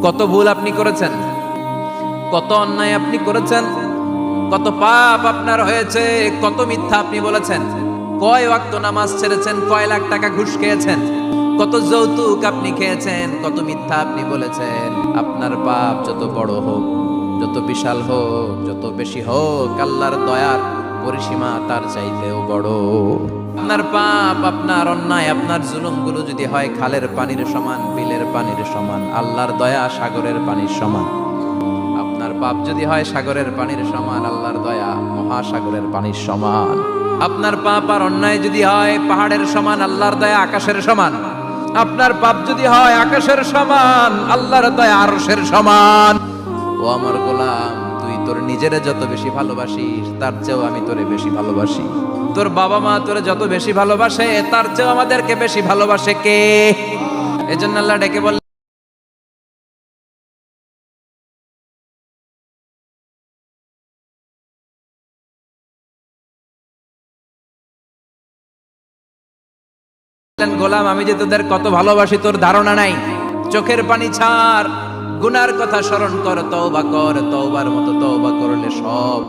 কত ভুল আপনি করেছেন, কত অন্যায় আপনি করেছেন, কত পাপ আপনার হয়েছে, কত মিথ্যা আপনি বলেছেন, কয় ওয়াক্ত নামাজ ছেড়েছেন, কয় লাখ টাকা ঘুষ খেয়েছেন, কত যৌতুক আপনি খেয়েছেন, কত মিথ্যা আপনি বলেছেন। আপনার পাপ যত বড় হোক, যত বিশাল হোক, যত বেশি হোক, আল্লাহর দয়ার পরিসীমা তার চাইতেও বড়। আপনার পাপ, আপনার অন্যায়, আপনার জুলুমগুলো যদি হয় খালের পানির সমান, বিলের পানির সমান, আল্লাহর দয়া সাগরের পানির সমান। আপনার পাপ যদি হয় সাগরের পানির সমান, আল্লাহর দয়া মহাসাগরের পানির সমান। আপনার পাপ আর অন্যায় যদি হয় পাহাড়ের সমান, আল্লাহর দয়া আকাশের সমান। আপনার পাপ যদি হয় আকাশের সমান, আল্লাহর দয়া আরশের সমান। ও আমার গোলাম, তুই তোর নিজেরে যত বেশি ভালোবাসিস, তার চেয়েও আমি তোরে বেশি ভালোবাসি। তোর বাবা মা তোরে যত বেশি ভালোবাসে, তার চেয়েও আমাদেরকে বেশি ভালোবাসে কে? এজন্য আল্লাহ ডেকে বললেন, গোলাম আমি যে তোদের কত ভালোবাসি তোর ধারণা নাই। চোখের পানি ছাড়, গুনার কথা স্মরণ কর, তওবা কর, তওবার মতো তওবা করলে সব